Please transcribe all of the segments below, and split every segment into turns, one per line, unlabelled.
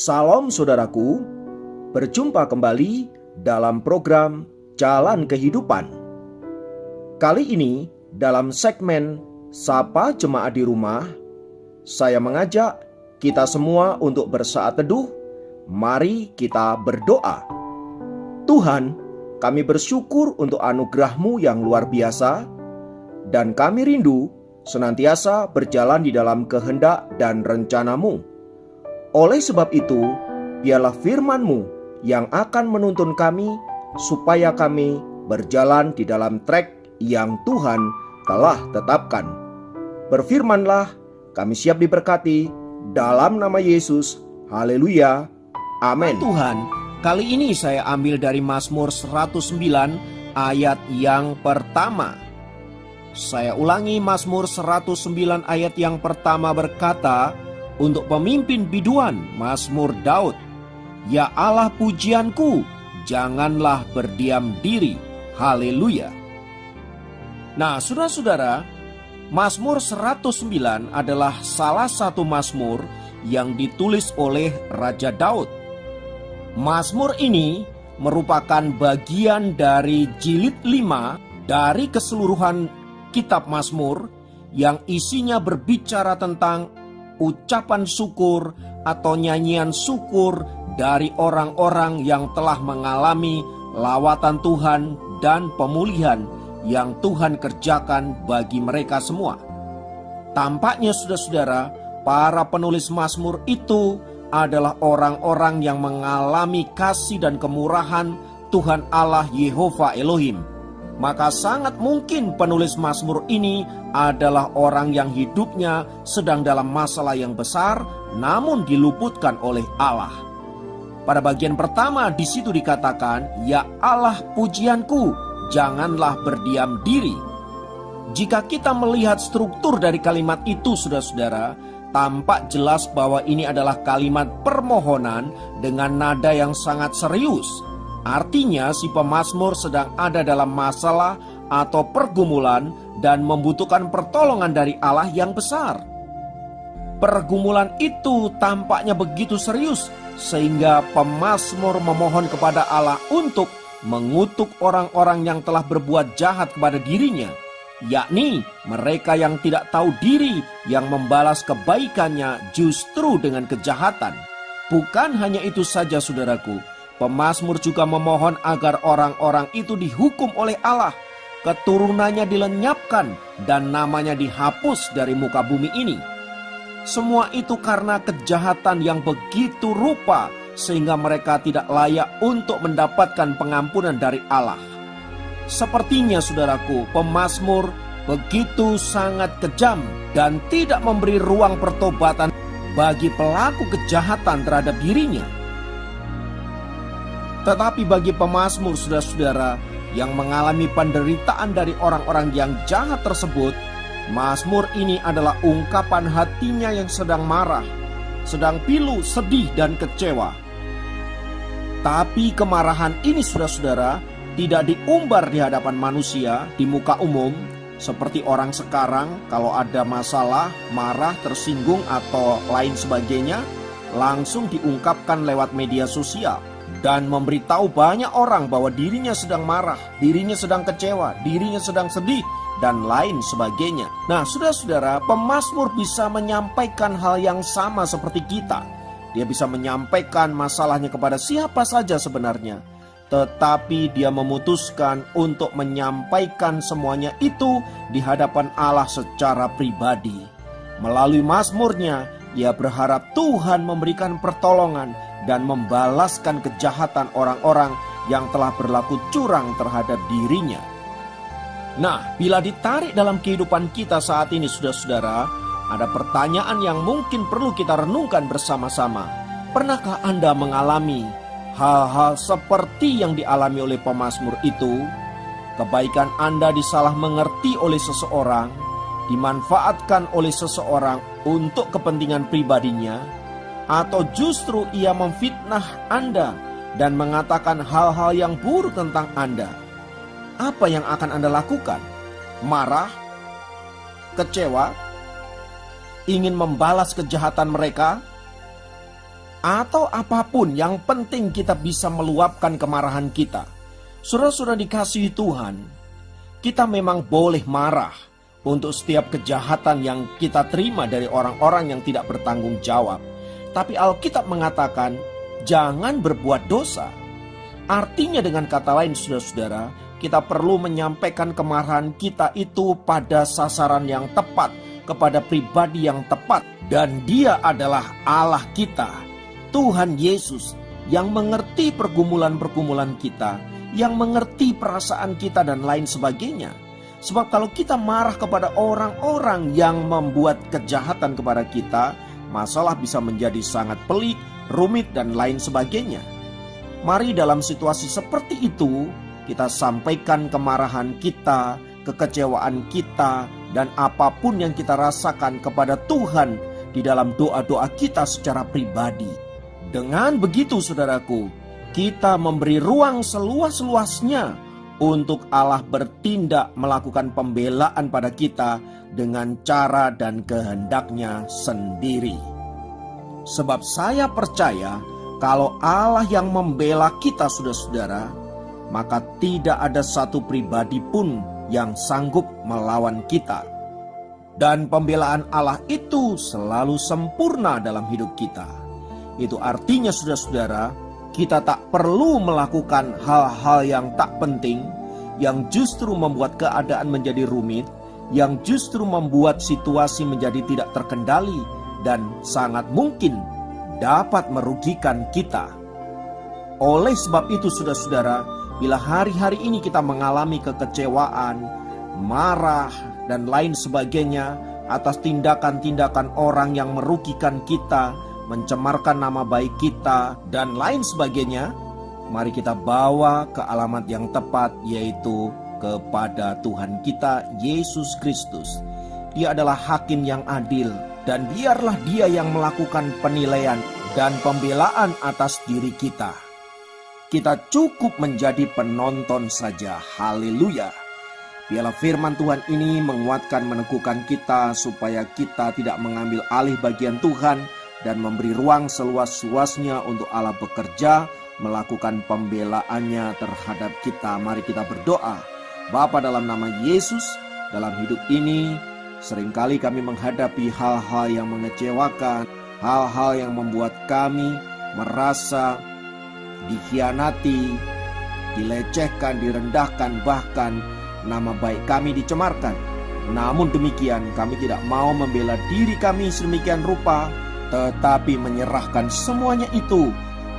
Salam saudaraku, berjumpa kembali dalam program Jalan Kehidupan. Kali ini dalam segmen Sapa Jemaat di Rumah, saya mengajak kita semua untuk bersaat teduh. Mari kita berdoa. Tuhan, kami bersyukur untuk anugerah-Mu yang luar biasa, dan kami rindu senantiasa berjalan di dalam kehendak dan rencana-Mu. Oleh sebab itu, biarlah firman-Mu yang akan menuntun kami, supaya kami berjalan di dalam trek yang Tuhan telah tetapkan. Berfirmanlah, kami siap diberkati, dalam nama Yesus. Haleluya. Amin.
Tuhan, kali ini saya ambil dari Mazmur 109 ayat yang pertama. Saya ulangi, Mazmur 109 ayat yang pertama berkata, untuk pemimpin biduan, Mazmur Daud. Ya Allah pujianku, janganlah berdiam diri. Haleluya. Nah, saudara-saudara, Mazmur 109 adalah salah satu mazmur yang ditulis oleh Raja Daud. Mazmur ini merupakan bagian dari jilid 5 dari keseluruhan kitab Mazmur yang isinya berbicara tentang ucapan syukur atau nyanyian syukur dari orang-orang yang telah mengalami lawatan Tuhan dan pemulihan yang Tuhan kerjakan bagi mereka semua. Tampaknya saudara-saudara, para penulis Mazmur itu adalah orang-orang yang mengalami kasih dan kemurahan Tuhan Allah Yehova Elohim. Maka sangat mungkin penulis Mazmur ini adalah orang yang hidupnya sedang dalam masalah yang besar, namun diluputkan oleh Allah. Pada bagian pertama di situ dikatakan, ya Allah pujianku, janganlah berdiam diri. Jika kita melihat struktur dari kalimat itu, saudara-saudara, tampak jelas bahwa ini adalah kalimat permohonan dengan nada yang sangat serius. Artinya si pemazmur sedang ada dalam masalah atau pergumulan dan membutuhkan pertolongan dari Allah yang besar. Pergumulan itu tampaknya begitu serius sehingga pemazmur memohon kepada Allah untuk mengutuk orang-orang yang telah berbuat jahat kepada dirinya, yakni mereka yang tidak tahu diri yang membalas kebaikannya justru dengan kejahatan. Bukan hanya itu saja, saudaraku, pemazmur juga memohon agar orang-orang itu dihukum oleh Allah, keturunannya dilenyapkan, dan namanya dihapus dari muka bumi ini. Semua itu karena kejahatan yang begitu rupa sehingga mereka tidak layak untuk mendapatkan pengampunan dari Allah. Sepertinya saudaraku, pemazmur begitu sangat kejam dan tidak memberi ruang pertobatan bagi pelaku kejahatan terhadap dirinya. Tetapi bagi pemazmur, saudara-saudara, yang mengalami penderitaan dari orang-orang yang jahat tersebut, mazmur ini adalah ungkapan hatinya yang sedang marah, sedang pilu, sedih, dan kecewa. Tapi kemarahan ini, saudara-saudara, tidak diumbar di hadapan manusia di muka umum seperti orang sekarang kalau ada masalah, marah, tersinggung, atau lain sebagainya, langsung diungkapkan lewat media sosial dan memberitahu banyak orang bahwa dirinya sedang marah, dirinya sedang kecewa, dirinya sedang sedih, dan lain sebagainya. Nah, saudara-saudara, pemazmur bisa menyampaikan hal yang sama seperti kita. Dia bisa menyampaikan masalahnya kepada siapa saja sebenarnya, tetapi dia memutuskan untuk menyampaikan semuanya itu di hadapan Allah secara pribadi. Melalui mazmurnya, ia berharap Tuhan memberikan pertolongan dan membalaskan kejahatan orang-orang yang telah berlaku curang terhadap dirinya. Nah, bila ditarik dalam kehidupan kita saat ini, saudara-saudara, ada pertanyaan yang mungkin perlu kita renungkan bersama-sama. Pernahkah Anda mengalami hal-hal seperti yang dialami oleh pemazmur itu? Kebaikan Anda disalah mengerti oleh seseorang, dimanfaatkan oleh seseorang untuk kepentingan pribadinya, atau justru ia memfitnah Anda dan mengatakan hal-hal yang buruk tentang Anda? Apa yang akan Anda lakukan? Marah? Kecewa? Ingin membalas kejahatan mereka? atau apapun, yang penting kita bisa meluapkan kemarahan kita. Saudara-saudara dikasihi Tuhan, kita memang boleh marah untuk setiap kejahatan yang kita terima dari orang-orang yang tidak bertanggung jawab. Tapi Alkitab mengatakan, jangan berbuat dosa. Artinya dengan kata lain saudara-saudara, kita perlu menyampaikan kemarahan kita itu pada sasaran yang tepat, kepada pribadi yang tepat. Dan Dia adalah Allah kita, Tuhan Yesus, yang mengerti pergumulan-pergumulan kita, yang mengerti perasaan kita dan lain sebagainya. Sebab kalau kita marah kepada orang-orang yang membuat kejahatan kepada kita, masalah bisa menjadi sangat pelik, rumit, dan lain sebagainya. Mari dalam situasi seperti itu, kita sampaikan kemarahan kita, kekecewaan kita, dan apapun yang kita rasakan kepada Tuhan di dalam doa-doa kita secara pribadi. Dengan begitu saudaraku, kita memberi ruang seluas-luasnya untuk Allah bertindak melakukan pembelaan pada kita dengan cara dan kehendaknya sendiri. Sebab saya percaya kalau Allah yang membela kita saudara-saudara, maka tidak ada satu pribadi pun yang sanggup melawan kita. Dan pembelaan Allah itu selalu sempurna dalam hidup kita. Itu artinya saudara-saudara, kita tak perlu melakukan hal-hal yang tak penting, yang justru membuat keadaan menjadi rumit, yang justru membuat situasi menjadi tidak terkendali dan sangat mungkin dapat merugikan kita. Oleh sebab itu saudara-saudara, bila hari-hari ini kita mengalami kekecewaan, marah, dan lain sebagainya atas tindakan-tindakan orang yang merugikan kita, mencemarkan nama baik kita, dan lain sebagainya, mari kita bawa ke alamat yang tepat, yaitu kepada Tuhan kita Yesus Kristus. Dia adalah hakim yang adil, dan biarlah Dia yang melakukan penilaian dan pembelaan atas diri kita. Kita cukup menjadi penonton saja. Haleluya. Biarlah firman Tuhan ini menguatkan, meneguhkan kita supaya kita tidak mengambil alih bagian Tuhan dan memberi ruang seluas-luasnya untuk Allah bekerja, melakukan pembelaannya terhadap kita. Mari kita berdoa. Bapa, dalam nama Yesus, dalam hidup ini seringkali kami menghadapi hal-hal yang mengecewakan, hal-hal yang membuat kami merasa dikhianati, dilecehkan, direndahkan, bahkan nama baik kami dicemarkan. Namun demikian, kami tidak mau membela diri kami sedemikian rupa, tetapi menyerahkan semuanya itu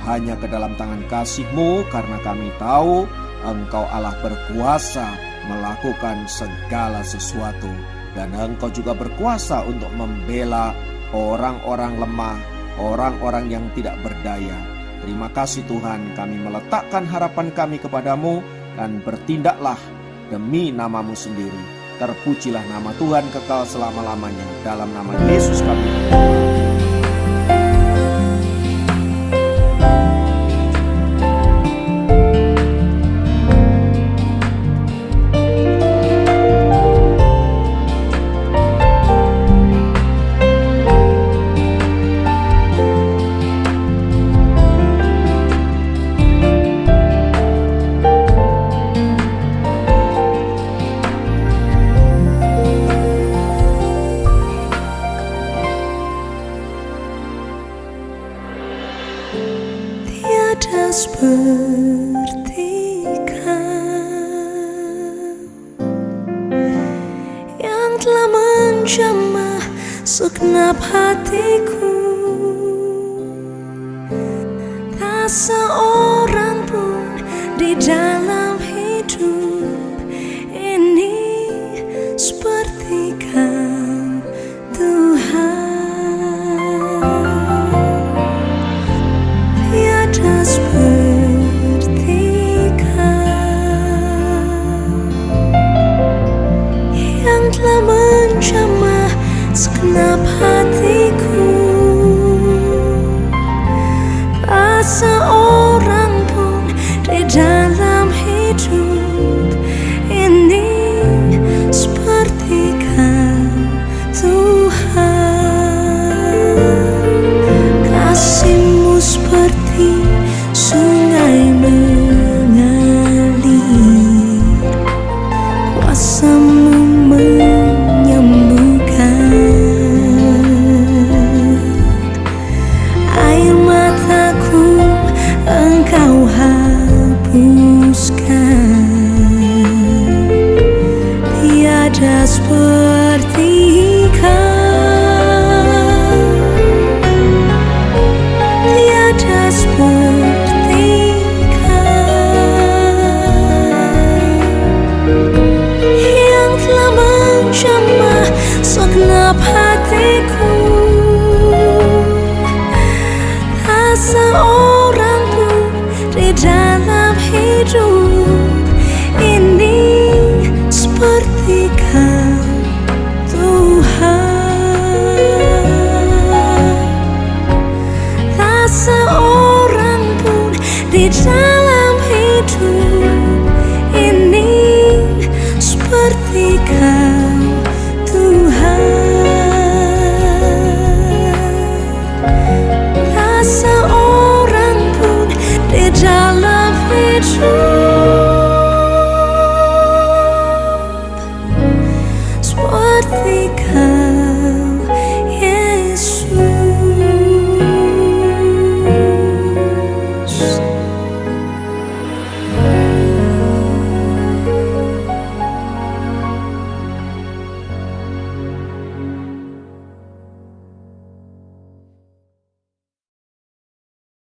hanya ke dalam tangan kasih-Mu, karena kami tahu Engkau Allah berkuasa melakukan segala sesuatu, dan Engkau juga berkuasa untuk membela orang-orang lemah, orang-orang yang tidak berdaya. Terima kasih Tuhan, kami meletakkan harapan kami kepadamu dan bertindaklah demi nama-Mu sendiri. Terpujilah nama Tuhan kekal selama-lamanya. Dalam nama Yesus kami berdoa.
Tiada seperti Kau yang telah menjamah segenap hatiku. Tak seorang pun di dalam hidup ini seperti Kau, Tuhan. Tiada seperti Kau yang telah menjamah segenap hatiku. Tak seorang pun di dalam hidup segenap hatiku. Tak seorang